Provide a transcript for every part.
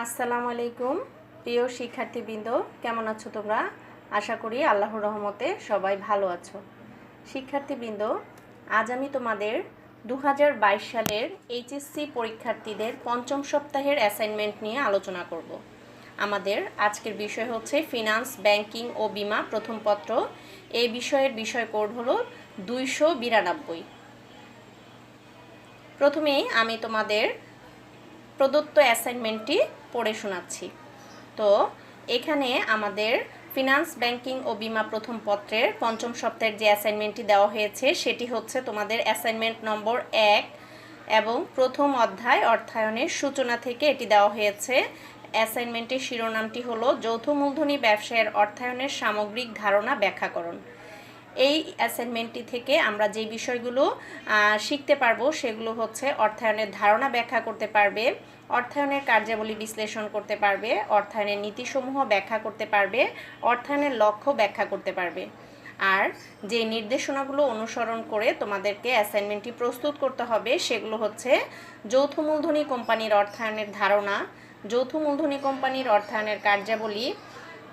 আসসালামু আলাইকুম প্রিয় শিক্ষার্থীবৃন্দ, কেমন আছো তোমরা? আশা করি আল্লাহর রহমতে সবাই ভালো আছো। শিক্ষার্থীবৃন্দ, আজ আমি তোমাদের 2022 সালের এইচএসসি পরীক্ষার্থীদের পঞ্চম সপ্তাহের অ্যাসাইনমেন্ট নিয়ে আলোচনা করব। আমাদের আজকের বিষয় হচ্ছে ফিনান্স, ব্যাংকিং ও বিমা প্রথম পত্র। এই বিষয়ের বিষয় কোড হলো 292। প্রথমেই আমি তোমাদের প্রদত্ত অ্যাসাইনমেন্টটি পড়ে শোনাচ্ছি। তো এখানে আমাদের ফিনান্স, ব্যাংকিং ও বিমা প্রথম পত্রের পঞ্চম সপ্তাহের যে অ্যাসাইনমেন্টটি দেওয়া হয়েছে সেটি হচ্ছে তোমাদের অ্যাসাইনমেন্ট নম্বর 1 এবং প্রথম অধ্যায় অর্থায়নের সূচনা থেকে এটি দেওয়া হয়েছে। অ্যাসাইনমেন্টের শিরোনামটি হলো যৌথ মূলধনী ব্যবসায়ের অর্থায়নের সামগ্রিক ধারণা ব্যাখ্যাকরণ। এই অ্যাসাইনমেন্টটি থেকে আমরা যে বিষয়গুলো শিখতে পারবো সেগুলো হচ্ছে অর্থায়নের ধারণা ব্যাখ্যা করতে পারবে, অর্থায়নের কার্যাবলী বিশ্লেষণ করতে পারবে, অর্থায়নের নীতিসমূহ ব্যাখ্যা করতে পারবে, অর্থায়নের লক্ষ্য ব্যাখ্যা করতে পারবে। আর যে নির্দেশনাগুলো অনুসরণ করে তোমাদেরকে অ্যাসাইনমেন্টটি প্রস্তুত করতে হবে সেগুলো হচ্ছে যৌথ মূলধনী কোম্পানির অর্থায়নের ধারণা, যৌথ মূলধনী কোম্পানির অর্থায়নের কার্যাবলী,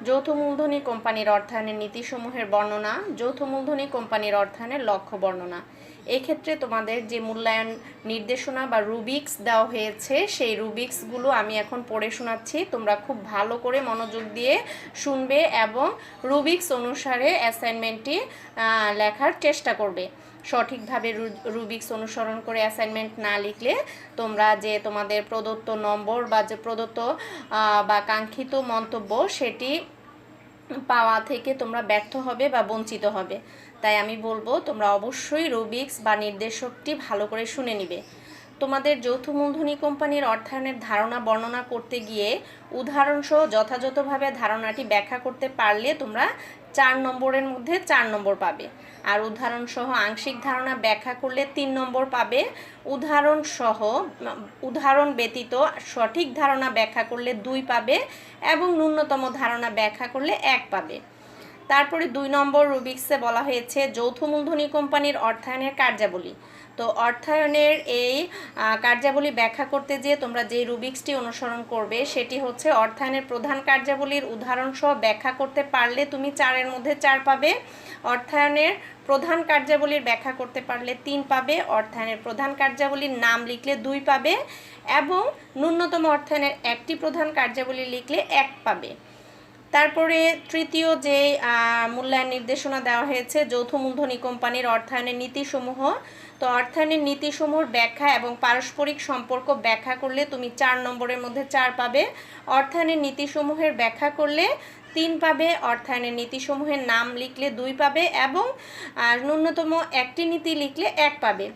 যৌথ মূলধনী কোম্পানির অর্থায়নের নীতিসমূহের বর্ণনা, যৌথ মূলধনী কোম্পানির অর্থায়নের লক্ষ্য বর্ণনা। এক্ষেত্রে তোমাদের যে মূল্যায়ন নির্দেশনা বা রুবিক্স দেওয়া হয়েছে সেই রুবিক্সগুলো আমি এখন পড়ে শোনাচ্ছি। তোমরা খুব ভালো করে মনোযোগ দিয়ে শুনবে এবং রুবিক্স অনুসারে অ্যাসাইনমেন্টটি লেখার চেষ্টা করবে। সঠিকভাবে রুবিক্স অনুসরণ করে অ্যাসাইনমেন্ট না লিখলে তোমরা যে তোমাদের প্রদত্ত নম্বর বা যে প্রদত্ত বা কাঙ্ক্ষিত মন্তব্য সেটি পাওয়া থেকে তোমরা ব্যর্থ হবে বা বঞ্চিত হবে। তাই আমি বলবো তোমরা অবশ্যই রুবিক্স বা নির্দেশকটি ভালো করে শুনে নিবে। তোমাদের যৌথ মূলধনী কোম্পানির অর্থায়নের ধারণা বর্ণনা করতে গিয়ে উদাহরণসহ যথাযথভাবে ধারণাটি ব্যাখ্যা করতে পারলে তোমরা 4 নম্বরের মধ্যে 4 নম্বর পাবে। আর উদাহরণসহ আংশিক ধারণা ব্যাখ্যা করলে 3 নম্বর পাবে। উদাহরণ ব্যতীত সঠিক ধারণা ব্যাখ্যা করলে 2 পাবে এবং ন্যূনতম ধারণা ব্যাখ্যা করলে 1 পাবে। তারপরে 2 নম্বর রুবিক্সে বলা হয়েছে যৌথ মূলধনী কোম্পানির অর্থায়নের কার্যাবলী। তো অর্থায়নের এই কার্যাবলী ব্যাখ্যা করতে যেয়ে তোমরা যে রুবিক্সটি অনুসরণ করবে সেটি হচ্ছে অর্থায়নের প্রধান কার্যাবলীর উদাহরণসহ ব্যাখ্যা করতে পারলে তুমি 4-এর মধ্যে 4 পাবে, অর্থায়নের প্রধান কার্যাবলীর ব্যাখ্যা করতে পারলে 3 পাবে, অর্থায়নের প্রধান কার্যাবলীর নাম লিখলে 2 পাবে এবং ন্যূনতম অর্থায়নের একটি প্রধান কার্যাবলী লিখলে 1 পাবে। তারপরে তৃতীয় যে মূল্যায়ন নির্দেশনা দেওয়া হয়েছে যৌথ মূলধনী কোম্পানির অর্থায়নের নীতিসমূহ। তো অর্থায়নের নীতিসমূহের ব্যাখ্যা এবং পারস্পরিক সম্পর্ক ব্যাখ্যা করলে তুমি 4 নম্বরের মধ্যে 4 পাবে, অর্থায়নের নীতিসমূহের ব্যাখ্যা করলে 3 পাবে, অর্থায়নের নীতিসমূহের নাম লিখলে 2 পাবে এবং ন্যূনতম একটি নীতি লিখলে 1 পাবে।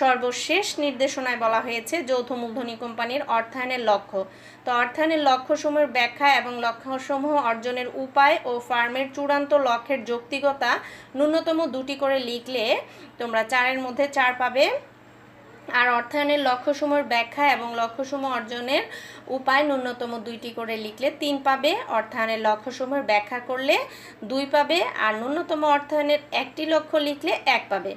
সর্বশেষ নির্দেশনায় বলা হয়েছে যৌথ মূলধনী কোম্পানির অর্থায়নের লক্ষ্য। তো অর্থায়নের লক্ষ্যসমূহের ব্যাখ্যা এবং লক্ষ্যসমূহ অর্জনের উপায় ও ফার্মের চূড়ান্ত লক্ষ্যের যৌক্তিকতা ন্যূনতম 2টি করে লিখলে তোমরা 4-এর মধ্যে 4 পাবে। আর অর্থায়নের লক্ষ্যসমূহের ব্যাখ্যা এবং লক্ষ্যসমূহ অর্জনের উপায় ন্যূনতম 2টি করে লিখলে 3 পাবে, অর্থায়নের লক্ষ্যসমূহের ব্যাখ্যা করলে 2 পাবে আর ন্যূনতম অর্থায়নের একটি লক্ষ্য লিখলে 1 পাবে।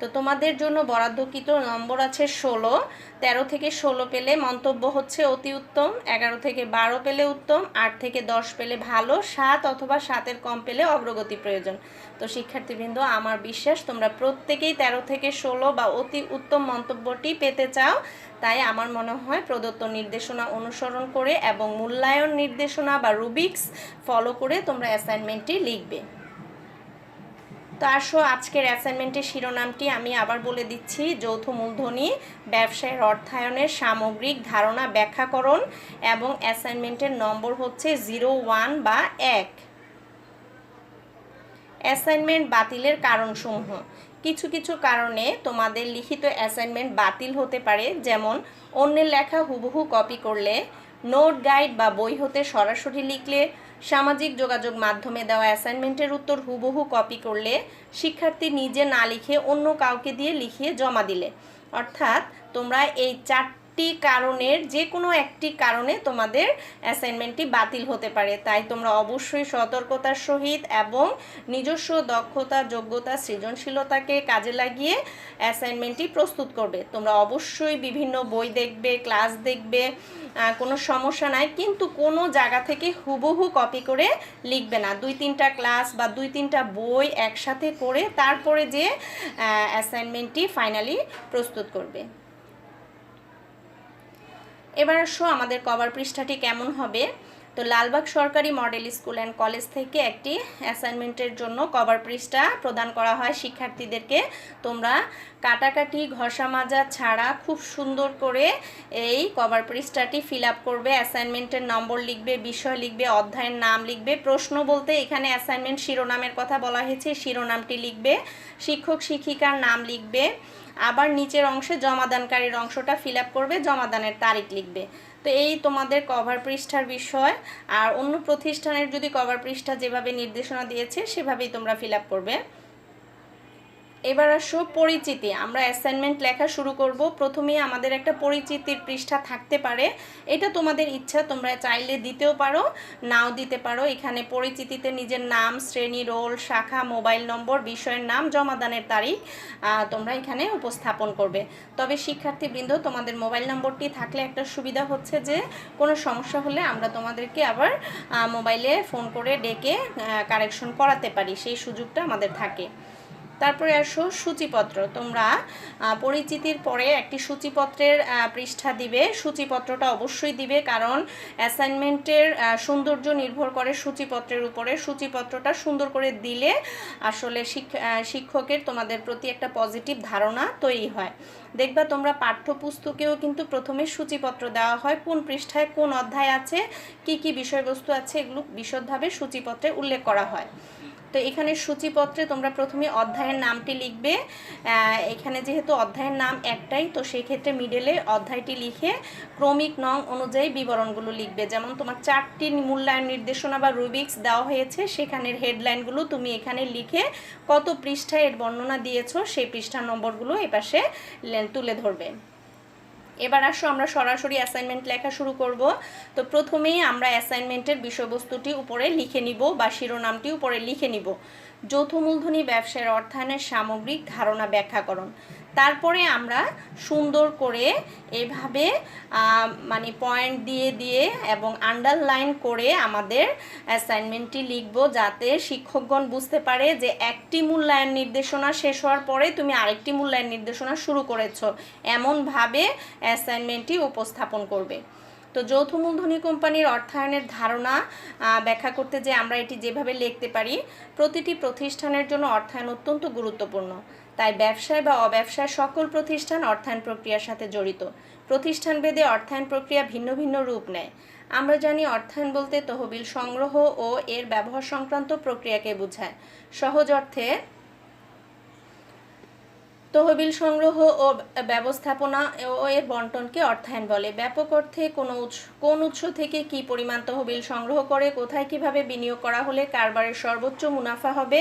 তো তোমাদের জন্য বরাদ্দকৃত নম্বর আছে 16। 13 থেকে 16 পেলে মন্তব্য হচ্ছে অতি উত্তম, 11 থেকে 12 পেলে উত্তম, 8 থেকে 10 পেলে ভালো, 7 অথবা 7-এর কম পেলে অগ্রগতি প্রয়োজন। তো শিক্ষার্থীবৃন্দ, আমার বিশ্বাস তোমরা প্রত্যেকেই 13 থেকে 16 বা অতি উত্তম মন্তব্যটি পেতে চাও। তাই আমার মনে হয় প্রদত্ত নির্দেশনা অনুসরণ করে এবং মূল্যায়ন নির্দেশনা বা রুবিক্স ফলো করে তোমরা অ্যাসাইনমেন্টটি লিখবে। তো আসো আজকের অ্যাসাইনমেন্টের শিরোনামটি আমি আবার বলে দিচ্ছি, যৌথ মূলধনী ব্যবসায়ের অর্থায়নের সামগ্রিক ধারণা ব্যাখ্যাকরণ এবং অ্যাসাইনমেন্টের নম্বর হচ্ছে 01 বা 1। অ্যাসাইনমেন্ট বাতিলের কারণসমূহ। কিছু কিছু কারণে তোমাদের লিখিত অ্যাসাইনমেন্ট বাতিল হতে পারে, যেমন অন্যের লেখা হুবহু কপি করলে, নোট গাইড বা বই হতে সরাসরি লিখলে, সামাজিক যোগাযোগ মাধ্যমে দেওয়া অ্যাসাইনমেন্টের উত্তর হুবহু কপি করলে, শিক্ষার্থী নিজে না লিখে অন্য কাউকে দিয়ে লিখিয়ে জমা দিলে। অর্থাৎ তোমরা এই যে কোনো একটি কারণে তোমাদের অ্যাসাইনমেন্টটি বাতিল হতে পারে। তাই তোমরা অবশ্যই সতর্কতার সহিত এবং নিজস্ব দক্ষতা, যোগ্যতা, সৃজনশীলতাকে কাজে লাগিয়ে অ্যাসাইনমেন্টটি প্রস্তুত করবে। তোমরা অবশ্যই বিভিন্ন বই দেখবে, ক্লাস দেখবে, কোনো সমস্যা নাই, কিন্তু কোনো জায়গা থেকে হুবহু কপি করে লিখবে না। 2-3টা ক্লাস বা 2-3টা বই একসাথে করে তারপরে যে অ্যাসাইনমেন্টটি ফাইনালি প্রস্তুত করবে। এবার আসো আমাদের কভার পৃষ্ঠাটি কেমন হবে। তো লালবাগ সরকারি মডেল স্কুল অ্যান্ড কলেজ থেকে একটি অ্যাসাইনমেন্টের জন্য কভার পৃষ্ঠা প্রদান করা হয় শিক্ষার্থীদেরকে। তোমরা কাটাকাটি, ঘষা মাজা ছাড়া খুব সুন্দর করে এই কভার পৃষ্ঠাটি ফিল আপ করবে। অ্যাসাইনমেন্টের নম্বর লিখবে, বিষয় লিখবে, অধ্যায়ের নাম লিখবে। প্রশ্ন বলতে এখানে অ্যাসাইনমেন্ট শিরোনামের কথা বলা হয়েছে, শিরোনামটি লিখবে। শিক্ষক শিক্ষিকার নাম লিখবে। আবার নিচের অংশে জমাদানকারীর অংশটা ফিল আপ করবে, জমাদানের তারিখ লিখবে। তো এই তোমাদের কভার পৃষ্ঠার বিষয়। আর অন্য প্রতিষ্ঠানের যদি কভার পৃষ্ঠা যেভাবে নির্দেশনা দিয়েছে সেভাবেই তোমরা ফিল আপ করবে। এবার আসো পরিচিতি। আমরা অ্যাসাইনমেন্ট লেখা শুরু করব। প্রথমেই আমাদের একটা পরিচিতির পৃষ্ঠা থাকতে পারে, এটা তোমাদের ইচ্ছা, তোমরা চাইলে দিতেও পারো, নাও দিতে পারো। এখানে পরিচিতিতে নিজের নাম, শ্রেণী, রোল, শাখা, মোবাইল নম্বর, বিষয়ের নাম, জমাদানের তারিখ তোমরা এখানে উপস্থাপন করবে। তবে শিক্ষার্থীবৃন্দ, তোমাদের মোবাইল নম্বরটি থাকলে একটা সুবিধা হচ্ছে যে কোনো সমস্যা হলে আমরা তোমাদেরকে আবার মোবাইলে ফোন করে ডেকে কারেকশন করাতে পারি, সেই সুযোগটা আমাদের থাকে। তারপরে আসো সূচিপত্র। তোমরা পরিচিতির পরে একটি সূচিপত্রের পৃষ্ঠা দিবে। সূচিপত্রটা অবশ্যই দিবে, কারণ অ্যাসাইনমেন্টের সৌন্দর্য নির্ভর করে সূচিপত্রের উপরে। সূচিপত্রটা সুন্দর করে দিলে আসলে শিক্ষকের তোমাদের প্রতি একটা পজিটিভ ধারণা তৈরি হয়। দেখবা তোমরা পাঠ্যপুস্তকেও কিন্তু প্রথমে সূচিপত্র দেওয়া হয়, কোন পৃষ্ঠায় কোন অধ্যায় আছে, কি কি বিষয়বস্তু আছে, এগুলো বিশদভাবে সূচিপত্রে উল্লেখ করা হয়। তো এখানে সূচিপত্রে তোমরা প্রথমে অধ্যায়ের নামটি লিখবে। এখানে যেহেতু অধ্যায়ের নাম একটাই, তো সেই ক্ষেত্রে মিডলে অধ্যায়টি লিখে ক্রমিক নং অনুযায়ী বিবরণগুলো লিখবে। যেমন তোমার 4টি মূল্যায়ন নির্দেশনা বা রুবিক্স দেওয়া হয়েছে, সেখানের হেডলাইনগুলো তুমি এখানে লিখে কত পৃষ্ঠায় এর বর্ণনা দিয়েছো সেই পৃষ্ঠার নম্বরগুলো এপাশে তুলে ধরবে। এবার আসো আমরা সরাসরি অ্যাসাইনমেন্ট লেখা শুরু করব। তো প্রথমেই আমরা অ্যাসাইনমেন্টের বিষয়বস্তুটি উপরে লিখে নিব বা শিরোনামটি উপরে লিখে নিব, যৌথ মূলধনী ব্যবসায়ের অর্থায়নের সামগ্রিক ধারণা ব্যাখ্যাকরণ। তারপরে আমরা সুন্দর করে এভাবে মানে পয়েন্ট দিয়ে দিয়ে এবং আন্ডারলাইন করে আমাদের অ্যাসাইনমেন্টটি লিখব, যাতে শিক্ষকগণ বুঝতে পারে যে একটি মূল্যায়ন নির্দেশনা শেষ হওয়ার পরে তুমি আরেকটি মূল্যায়ন নির্দেশনা শুরু করেছো, এমনভাবে অ্যাসাইনমেন্টটি উপস্থাপন করবে। তো যৌথ মূলধনী কোম্পানির অর্থায়নের ধারণা ব্যাখ্যা করতে যে আমরা এটি যেভাবে লিখতে পারি, প্রতিটি প্রতিষ্ঠানের জন্য অর্থায়ন অত্যন্ত গুরুত্বপূর্ণ। তাই ব্যবসায় বা অব্যবসায় সকল প্রতিষ্ঠান অর্থায়ন প্রক্রিয়ার সাথে জড়িত। প্রতিষ্ঠানভেদে অর্থায়ন প্রক্রিয়া ভিন্ন ভিন্ন রূপ নেয়। আমরা জানি অর্থায়ন বলতে তহবিল সংগ্রহ ও এর ব্যবহার সংক্রান্ত প্রক্রিয়াকে বোঝায়। সহজ অর্থে তহবিল সংগ্রহ ও ব্যবস্থাপনা ও এর বন্টনকে অর্থায়ন বলে। ব্যাপক অর্থে কোন উৎস থেকে কি পরিমাণ তহবিল সংগ্রহ করে কোথায় কিভাবে বিনিয়োগ করা হলে কারবারের সর্বোচ্চ মুনাফা হবে,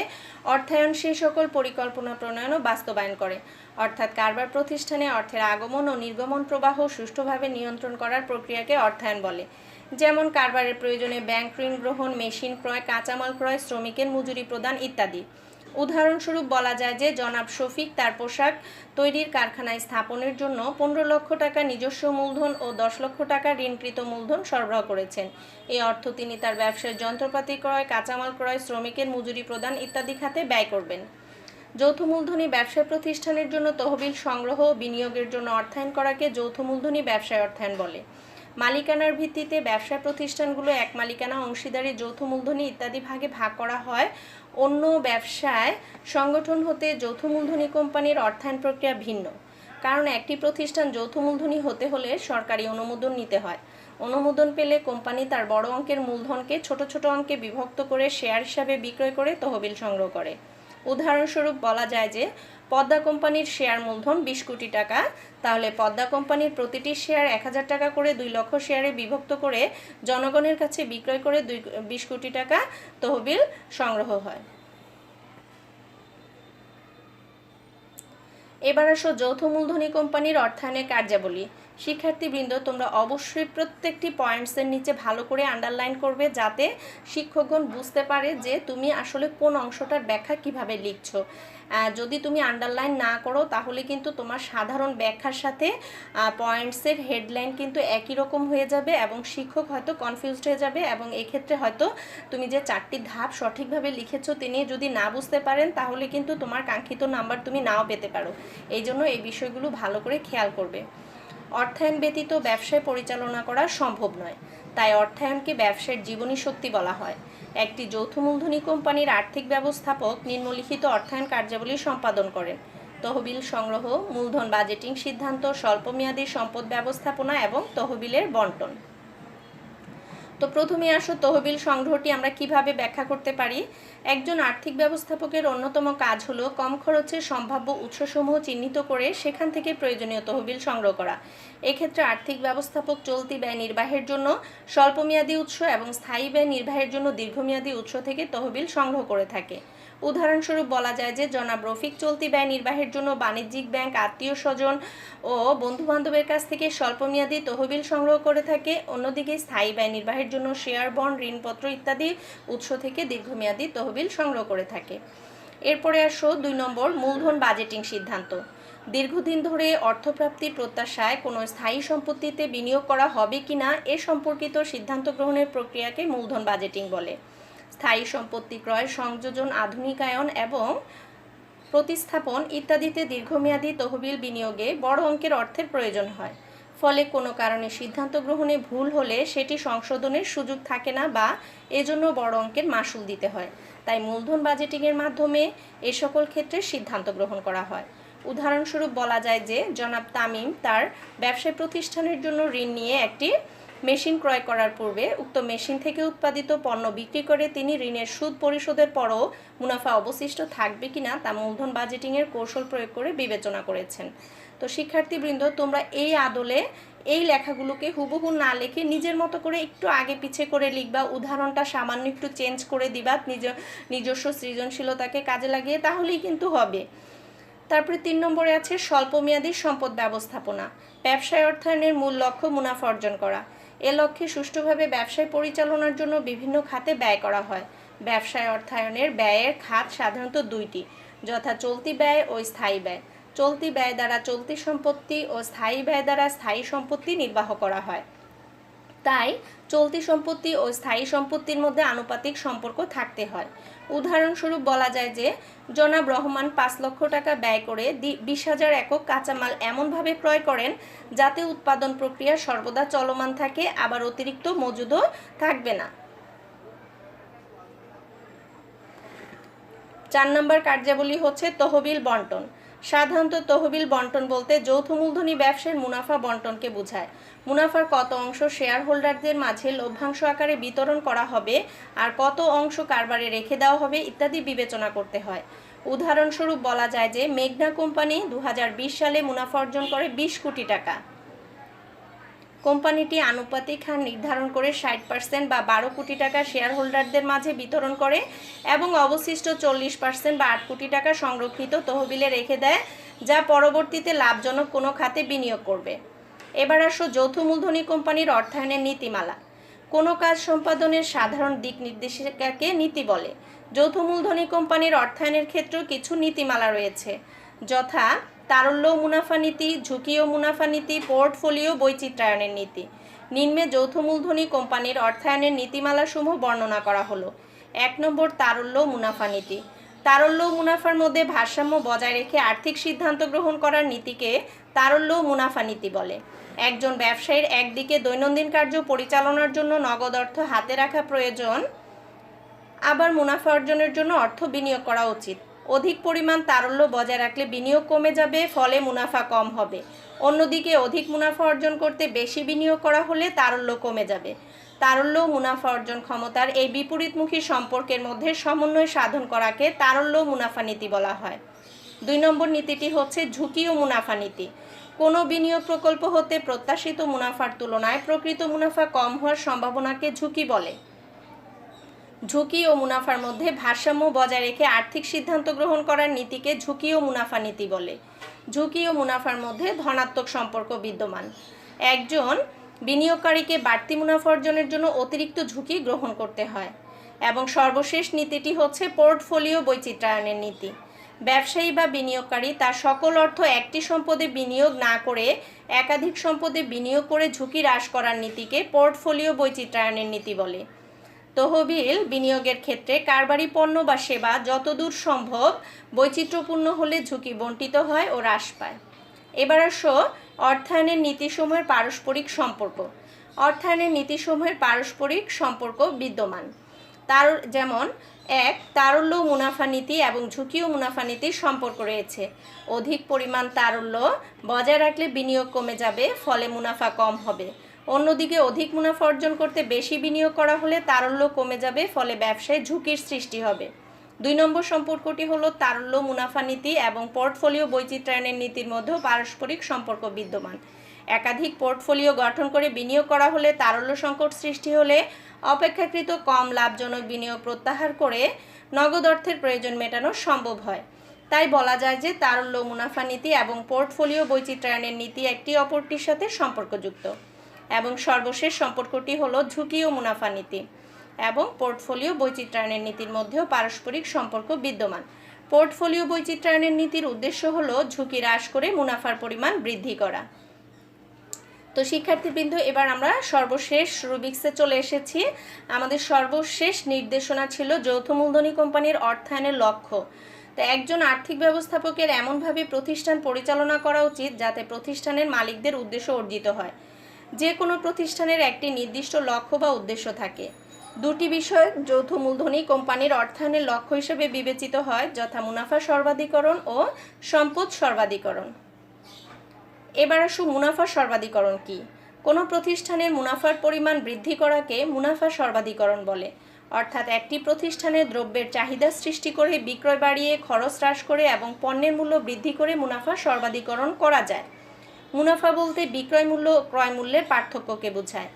অর্থায়ন সে সকল পরিকল্পনা প্রণয়ন ও বাস্তবায়ন করে। অর্থাৎ কারবার প্রতিষ্ঠানে অর্থের আগমন ও নির্গমন প্রবাহ সুষ্ঠুভাবে নিয়ন্ত্রণ করার প্রক্রিয়াকে অর্থায়ন বলে। যেমন কারবারের প্রয়োজনে ব্যাংক ঋণ গ্রহণ, মেশিন ক্রয়, কাঁচামাল ক্রয়, শ্রমিকের মজুরি প্রদান ইত্যাদি। উদাহরণস্বরূপ বলা যায় যে জনাব শফিক তার পোশাক তৈরির কারখানায় স্থাপনের জন্য 15 লক্ষ টাকা নিজস্ব মূলধন ও 10 লক্ষ টাকা ঋণকৃত মূলধন সরবরাহ করেছেন। এই অর্থ তিনি তার ব্যবসার যন্ত্রপাতি ক্রয়, কাঁচামাল ক্রয়, শ্রমিকের মজুরি প্রদান ইত্যাদি খাতে ব্যয় করবেন। যৌথ মূলধনী ব্যবসা প্রতিষ্ঠানের জন্য তহবিল সংগ্রহ ও বিনিয়োগের জন্য অর্থায়ন করাকে যৌথ মূলধনী ব্যবসায় অর্থায়ন বলে। মালিকানার ভিত্তিতে ব্যবসা প্রতিষ্ঠানগুলো এক মালিকানা, অংশীদারি, যৌথ মূলধনী ইত্যাদি ভাগে ভাগ করা হয়। অন্য ব্যবসায় সংগঠন হতে যৌথ মূলধনী কোম্পানির অর্থায়ন প্রক্রিয়া ভিন্ন, কারণ একটি প্রতিষ্ঠান যৌথ মূলধনী হতে হলে সরকারি অনুমোদন নিতে হয়। অনুমোদন পেলে কোম্পানি তার বড় অঙ্কের মূলধনকে ছোট ছোট অঙ্কে বিভক্ত করে শেয়ার হিসাবে বিক্রয় করে তহবিল সংগ্রহ করে। উদাহরণস্বরূপ বলা যায় যে পদ্মা কোম্পানির শেয়ার মূলধন 20 কোটি টাকা, তাহলে পদ্মা কোম্পানির প্রতিটি শেয়ার 1000 টাকা করে 2 লক্ষ শেয়ারে বিভক্ত করে জনগণের কাছে বিক্রয় করে 20 কোটি টাকা তহবিল সংগ্রহ হয়। এবার আসো যৌথ মূলধনী কোম্পানির অর্থায়নের কার্যাবলী। শিক্ষার্থীবৃন্দ, তোমরা অবশ্যই প্রত্যেকটি পয়েন্টসের নিচে ভালো করে আন্ডারলাইন করবে, যাতে শিক্ষকগণ বুঝতে পারে যে তুমি আসলে কোন অংশটার ব্যাখ্যা কিভাবে লিখছো। যদি তুমি আন্ডারলাইন না করো তাহলে কিন্তু তোমার সাধারণ ব্যাখ্যার সাথে পয়েন্টসের হেডলাইন কিন্তু একই রকম হয়ে যাবে এবং শিক্ষক হয়তো কনফিউজড হয়ে যাবে, এবং এক্ষেত্রে হয়তো তুমি যে 4টি ধাপ সঠিকভাবে লিখেছো তিনি যদি না বুঝতে পারেন তাহলে কিন্তু তোমার কাঙ্ক্ষিত নাম্বার তুমি নাও পেতে পারো। এই জন্য এই বিষয়গুলো ভালো করে খেয়াল করবে। অর্থায়ন ব্যতীত ব্যবসায় পরিচালনা করা সম্ভব নয়, তাই অর্থায়নকে ব্যবসায়ের জীবনী শক্তি বলা হয়। একটি যৌথ মূলধনী কোম্পানির আর্থিক ব্যবস্থাপক নিম্নলিখিত অর্থায়ন কার্যাবলী সম্পাদন করেন: তহবিল সংগ্রহ, মূলধন বাজেটিং সিদ্ধান্ত, স্বল্পমেয়াদী সম্পদ ব্যবস্থাপনা এবং তহবিলের বন্টন। তো প্রথমে আসো তহবিল সংগ্রহটি আমরা কিভাবে ব্যাখ্যা করতে পারি। একজন আর্থিক ব্যবস্থাপকের অন্যতম কাজ হলো কম খরচে সম্ভাব্য উৎসসমূহ চিহ্নিত করে সেখান থেকে প্রয়োজনীয় তহবিল সংগ্রহ করা। এক্ষেত্রে আর্থিক ব্যবস্থাপক চলতি ব্যয় নির্বাহের জন্য স্বল্পমেয়াদী উৎস এবং স্থায়ী ব্যয় নির্বাহের জন্য দীর্ঘমেয়াদী উৎস থেকে তহবিল সংগ্রহ করে থাকে। উদাহরণস্বরূপ বলা যায় যে জনাব রফিক চলতি ব্যয় নির্বাহের জন্য বাণিজ্যিক ব্যাংক, আত্মীয় স্বজন ও বন্ধুবান্ধবের কাছ থেকে স্বল্পমেয়াদী তহবিল সংগ্রহ করে থাকে। অন্যদিকে স্থায়ী ব্যয় নির্বাহের জন্য শেয়ার, বন্ড, ঋণপত্র ইত্যাদি উৎস থেকে দীর্ঘমেয়াদী তহবিল সংগ্রহ করে থাকে। এরপরে আসো 2 নম্বর, মূলধন বাজেটিং সিদ্ধান্ত। দীর্ঘদিন ধরে অর্থপ্রাপ্তির প্রত্যাশায় কোনো স্থায়ী সম্পত্তিতে বিনিয়োগ করা হবে কিনা এ সম্পর্কিত সিদ্ধান্ত গ্রহণের প্রক্রিয়াকে মূলধন বাজেটিং বলে। স্থায়ী সম্পত্তি ক্রয়, সংযোজন, আধুনিকায়ন এবং প্রতিস্থাপন ইত্যাদিতে দীর্ঘমেয়াদী তহবিল বিনিয়োগে বড় অঙ্কের অর্থের প্রয়োজন হয়। ফলে কোনো কারণে সিদ্ধান্ত গ্রহণে ভুল হলে সেটি সংশোধনের সুযোগ থাকে না বা এজন্য বড় অঙ্কের মাশুল দিতে হয়। তাই মূলধন বাজেটিংয়ের মাধ্যমে এ সকল ক্ষেত্রে সিদ্ধান্ত গ্রহণ করা হয়। উদাহরণস্বরূপ বলা যায় যে জনাব তামিম তার ব্যবসায় প্রতিষ্ঠানের জন্য ঋণ নিয়ে একটি মেশিন ক্রয় করার পূর্বে উক্ত মেশিন থেকে উৎপাদিত পণ্য বিক্রি করে তিনি ঋণের সুদ পরিশোধের পরও মুনাফা অবশিষ্ট থাকবে কিনা তা মূলধন বাজেটিংয়ের কৌশল প্রয়োগ করে বিবেচনা করেছেন। তো শিক্ষার্থীবৃন্দ, তোমরা এই আদলে এই লেখাগুলোকে হুবহু না লিখে নিজের মতো করে একটু আগে পিছে করে লিখবা, উদাহরণটা সামান্য একটু চেঞ্জ করে দিবা নিজস্ব সৃজনশীলতাকে কাজে লাগিয়ে, তাহলেই কিন্তু হবে। তারপরে 3 নম্বরে আছে স্বল্পমেয়াদী সম্পদ ব্যবস্থাপনা। ব্যবসায় অর্থায়নের মূল লক্ষ্য মুনাফা অর্জন করা। এ লক্ষ্যে সুষ্ঠুভাবে ব্যবসায় পরিচালনার জন্য বিভিন্ন খাতে ব্যয় করা হয়। ব্যবসায় অর্থায়নের ব্যয়ের খাত সাধারণত 2টি, যথা চলতি ব্যয় ও স্থায়ী ব্যয়। চলতি ব্যয় দ্বারা চলতি সম্পত্তি ও স্থায়ী ব্যয় দ্বারা স্থায়ী সম্পত্তি নির্বাহ করা হয়। তাই চলতি সম্পত্তি ও স্থায়ী সম্পত্তির মধ্যে আনুপাতিক সম্পর্ক থাকতে হয়। উদাহরণস্বরূপ বলা যায় যে জনাব রহমান 5 লক্ষ টাকা ব্যয় করে 20,000 একক কাঁচামাল এমনভাবে ক্রয় করেন যাতে উৎপাদন প্রক্রিয়া সর্বদা চলমান থাকে, আবার অতিরিক্ত মজুদও থাকবে না। 4 নম্বর কার্যাবলী হচ্ছে তহবিল বন্টন। সাধারণত তহবিল বন্টন বলতে যৌথ মূলধনী ব্যবসার মুনাফা বন্টনকে বোঝায়। মুনাফার কত অংশ শেয়ার হোল্ডারদের মাঝে লভ্যাংশ আকারে বিতরণ করা হবে আর কত অংশ কারবারে রেখে দেওয়া হবে ইত্যাদি বিবেচনা করতে হয়। উদাহরণস্বরূপ বলা যায় যে মেঘনা কোম্পানি 2020 সালে মুনাফা অর্জন করে 20 কোটি টাকা। কোম্পানিটি আনুপাতিক হার নির্ধারণ করে 60% বা 12 কোটি টাকা শেয়ার হোল্ডারদের মাঝে বিতরণ করে এবং অবশিষ্ট 40% বা 8 কোটি টাকা সংরক্ষিত তহবিলে রেখে দেয়, যা পরবর্তীতে লাভজনক কোনো খাতে বিনিয়োগ করবে। এবার আসো যৌথ মূলধনী কোম্পানির অর্থায়নের নীতিমালা। কোনো কাজ সম্পাদনের সাধারণ দিক নির্দেশিকাকে নীতি বলে। যৌথ মূলধনী কোম্পানির অর্থায়নের ক্ষেত্রেও কিছু নীতিমালা রয়েছে, যথা তারল্য মুনাফা নীতি, ঝুঁকি ও মুনাফা নীতি, পোর্টফোলিও বৈচিত্র্যায়নের নীতি। নিম্নে যৌথ মূলধনী কোম্পানির অর্থায়নের নীতিমালাসমূহ বর্ণনা করা হলো। 1 নম্বর, তারল্য মুনাফা নীতি। তারল্য মুনাফার মধ্যে ভারসাম্য বজায় রেখে আর্থিক সিদ্ধান্ত গ্রহণ করার নীতিকে তারল্য মুনাফা নীতি বলে। একজন ব্যবসায়ীর একদিকে দৈনন্দিন কার্য পরিচালনার জন্য নগদ অর্থ হাতে রাখা প্রয়োজন, আবার মুনাফা অর্জনের জন্য অর্থ বিনিয়োগ করা উচিত। অধিক পরিমাণ তারল্য বজায় রাখলে বিনিয়োগ কমে যাবে, ফলে মুনাফা কম হবে। অন্যদিকে অধিক মুনাফা অর্জন করতে বেশি বিনিয়োগ করা হলে তারল্য কমে যাবে। তারল্য মুনাফা অর্জন ক্ষমতার এই বিপরীতমুখী সম্পর্কের মধ্যে সমন্বয় সাধন করাকে তারল্য মুনাফা নীতি বলা হয়। 2 নম্বর নীতিটি হচ্ছে ঝুঁকি ও মুনাফা নীতি। কোনো বিনিয়োগ প্রকল্প হতে প্রত্যাশিত মুনাফার তুলনায় প্রকৃত মুনাফা কম হওয়ার সম্ভাবনাকে ঝুঁকি বলে। ঝুঁকি ও মুনাফার মধ্যে ভারসাম্য বজায় রেখে আর্থিক সিদ্ধান্ত গ্রহণ করার নীতিকে ঝুঁকি ও মুনাফা নীতি বলে। ঝুঁকি ও মুনাফার মধ্যে ধনাত্মক সম্পর্ক বিদ্যমান। একজন বিনিয়োগকারীকে বাড়তি মুনাফা অর্জনের জন্য অতিরিক্ত ঝুঁকি গ্রহণ করতে হয়। এবং সর্বশেষ নীতিটি হচ্ছে পোর্টফোলিও বৈচিত্র্যায়নের নীতি। ব্যবসায়ী বা বিনিয়োগকারী তার সকল অর্থ একটি সম্পদে বিনিয়োগ না করে একাধিক সম্পদে বিনিয়োগ করে ঝুঁকি হ্রাস করার নীতিকে পোর্টফোলিও বৈচিত্র্যায়নের নীতি বলে। তহবিল বিনিয়োগের ক্ষেত্রে কারবারি পণ্য বা সেবা যতদূর সম্ভব বৈচিত্র্যপূর্ণ হলে ঝুঁকি বণ্টিত হয় ও হ্রাস পায়। এবার আসো অর্থায়নের নীতিসমূহের পারস্পরিক সম্পর্ক। অর্থায়নের নীতিসমূহের পারস্পরিক সম্পর্ক বিদ্যমান। তার যেমন এক, তারল্য মুনাফা নীতি এবং ঝুঁকি ও মুনাফা নীতির সম্পর্ক রয়েছে। অধিক পরিমাণ তারল্য বজায় রাখলে বিনিয়োগ কমে যাবে, ফলে মুনাফা কম হবে। অন্যদিকে অধিক মুনাফা অর্জন করতে বেশি বিনিয়োগ করা হলে তারল্য কমে যাবে, ফলে ব্যবসায় ঝুঁকির সৃষ্টি হবে। 2 নম্বর সম্পর্কটি হলো তারল্য মুনাফা নীতি এবং পোর্টফোলিও বৈচিত্র্যায়নের নীতির মধ্যেও পারস্পরিক সম্পর্ক বিদ্যমান। একাধিক পোর্টফোলিও গঠন করে বিনিয়োগ করা হলে তারল্য সংকট সৃষ্টি হলে অপেক্ষাকৃত কম লাভজনক বিনিয়োগ প্রত্যাহার করে নগদ অর্থের প্রয়োজন মেটানো সম্ভব হয়। তাই বলা যায় যে তারল্য মুনাফা নীতি এবং পোর্টফোলিও বৈচিত্র্যায়নের নীতি একটি অপরটির সাথে সম্পর্কযুক্ত। এবং সর্বশেষ সম্পর্কটি হলো ঝুঁকি ও মুনাফা নীতি এবং পোর্টফোলিও বৈচিত্র্যায়নের নীতির মধ্যেও পারস্পরিক সম্পর্ক বিদ্যমান। পোর্টফোলিও বৈচিত্র্যায়নের নীতির উদ্দেশ্য হলো ঝুঁকি হ্রাস করে মুনাফার পরিমাণ বৃদ্ধি করা। তো শিক্ষার্থীবৃন্দ, এবার আমরা সর্বশেষ রুবিক্সে চলে এসেছি। আমাদের সর্বশেষ নির্দেশনা ছিল যৌথ মূলধনী কোম্পানির অর্থায়নের লক্ষ্য। তো একজন আর্থিক ব্যবস্থাপকের এমনভাবে প্রতিষ্ঠান পরিচালনা করা উচিত যাতে প্রতিষ্ঠানের মালিকদের উদ্দেশ্য অর্জিত হয়। যে কোনো প্রতিষ্ঠানের একটি নির্দিষ্ট লক্ষ্য বা উদ্দেশ্য থাকে। 2টি বিষয় যৌথ মূলধনী কোম্পানির অর্থায়নের লক্ষ্য হিসেবে বিবেচিত হয়, যথা মুনাফা সর্বাধিকরণ ও সম্পদ সর্বাধিকরণ। এবার আসো মুনাফা সর্বাধিকরণ কি? কোনো প্রতিষ্ঠানের মুনাফার পরিমাণ বৃদ্ধি করাকে মুনাফা সর্বাধিকরণ বলে। অর্থাৎ একটি প্রতিষ্ঠানের দ্রব্যের চাহিদা সৃষ্টি করে বিক্রয় বাড়িয়ে খরচ হ্রাস করে এবং পণ্যের মূল্য বৃদ্ধি করে মুনাফা সর্বাধিকরণ করা যায়। মুনাফা বলতে বিক্রয় মূল্য ও ক্রয় মূল্যের পার্থক্যকে বোঝায়।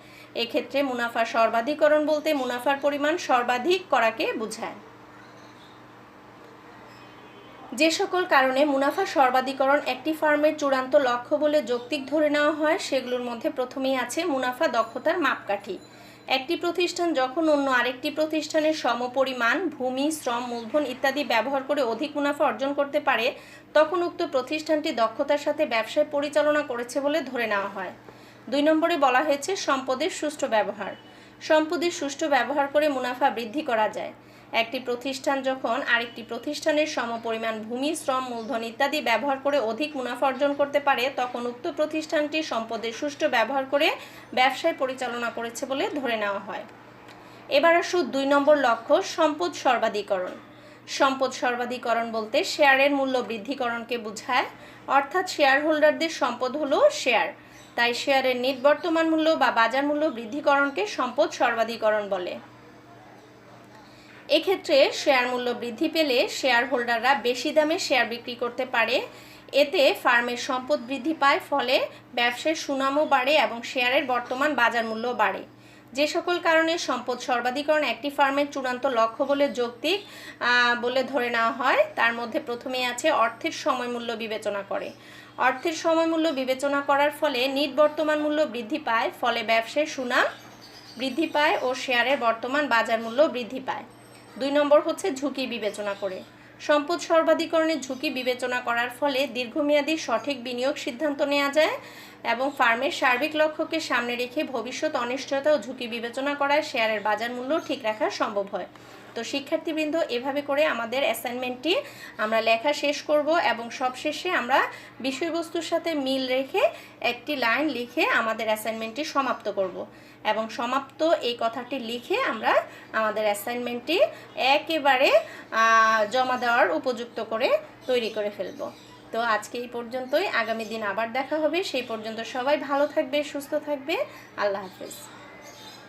এক্ষেত্রে মুনাফা সর্বাধিকরণ বলতে মুনাফার পরিমাণ সর্বাধিক করাকে বোঝায়। যে সকল কারণে মুনাফা সর্বাধিকরণ একটি ফার্মের চূড়ান্ত লক্ষ্য বলে যৌক্তিক ধরে নেওয়া হয়, সেগুলোর মধ্যে প্রথমেই আছে মুনাফা দক্ষতার মাপকাঠি। একটি প্রতিষ্ঠান যখন অন্য আরেকটি প্রতিষ্ঠানের সমপরিমাণ ভূমি, শ্রম, মূলধন ইত্যাদি ব্যবহার করে অধিক মুনাফা অর্জন করতে পারে, তখন উক্ত প্রতিষ্ঠানটি দক্ষতার সাথে ব্যবসায় পরিচালনা করেছে বলে ধরে নেওয়া হয়। 2 নম্বরে বলা হয়েছে সম্পদের সুষ্ঠু ব্যবহার। সম্পদের সুষ্ঠু ব্যবহার করে মুনাফা বৃদ্ধি করা যায়। একটি প্রতিষ্ঠান যখন আরেকটি প্রতিষ্ঠানের সমপরিমাণ ভূমি, শ্রম, মূলধন ইত্যাদি ব্যবহার করে অধিক মুনাফা অর্জন করতে পারে, তখন উক্ত প্রতিষ্ঠানটি সম্পদের সুষ্ঠু ব্যবহার করে ব্যবসায় পরিচালনা করেছে বলে ধরে নেওয়া হয়। এবার আসুন 2 নম্বর লক্ষ্য, সম্পদ সর্বাধিকরণ। সম্পদ সর্বাধিকরণ বলতে শেয়ারের মূল্য বৃদ্ধিকরণকে বোঝায়। অর্থাৎ শেয়ার হোল্ডারদের সম্পদ হলো শেয়ার, তাই শেয়ারের নিট বর্তমান মূল্য বা বাজার মূল্য বৃদ্ধিকরণকে সম্পদ সর্বাধিকরণ বলে। এক্ষেত্রে শেয়ার মূল্য বৃদ্ধি পেলে শেয়ার হোল্ডাররা বেশি দামে শেয়ার বিক্রি করতে পারে। এতে ফার্মের সম্পদ বৃদ্ধি পায়, ফলে ব্যবসার সুনামও বাড়ে এবং শেয়ারের বর্তমান বাজার মূল্য বাড়ে। যে সকল কারণে সম্পদ সর্বাধিকরণ একটি ফার্মের চূড়ান্ত লক্ষ্য বলে যৌক্তিক বলে ধরে নেওয়া হয়, তার মধ্যে প্রথমেই আছে অর্থের সময় মূল্য বিবেচনা করে। অর্থের সময় মূল্য বিবেচনা করার ফলে নিট বর্তমান মূল্য বৃদ্ধি পায়, ফলে ব্যবসার সুনাম বৃদ্ধি পায় ও শেয়ারের বর্তমান বাজার মূল্য বৃদ্ধি পায়। 2 নম্বর হচ্ছে ঝুঁকি বিবেচনা করে। সম্পদ সর্বাধিকরণের ঝুঁকি বিবেচনা করার ফলে দীর্ঘমেয়াদী সঠিক বিনিয়োগ সিদ্ধান্ত নেওয়া যায় এবং ফার্মের সার্বিক লক্ষ্যকে সামনে রেখে ভবিষ্যৎ অনিশ্চয়তা ও ঝুঁকি বিবেচনা করায় শেয়ারের বাজার মূল্য ঠিক রাখা সম্ভব হয়। তো শিক্ষার্থীবৃন্দ, এভাবে করে আমাদের অ্যাসাইনমেন্টটি আমরা লেখা শেষ করব এবং সবশেষে আমরা বিষয়বস্তুর সাথে মিল রেখে একটি লাইন লিখে আমাদের অ্যাসাইনমেন্টটি সমাপ্ত করব এবং সমাপ্ত এই কথাটি লিখে আমরা আমাদের অ্যাসাইনমেন্টটি একেবারে জমা দেওয়ার উপযুক্ত করে তৈরি করে ফেলব। তো আজকে এই পর্যন্তই, আগামী দিন আবার দেখা হবে। সেই পর্যন্ত সবাই ভালো থাকবে, সুস্থ থাকবে। আল্লাহ হাফেজ।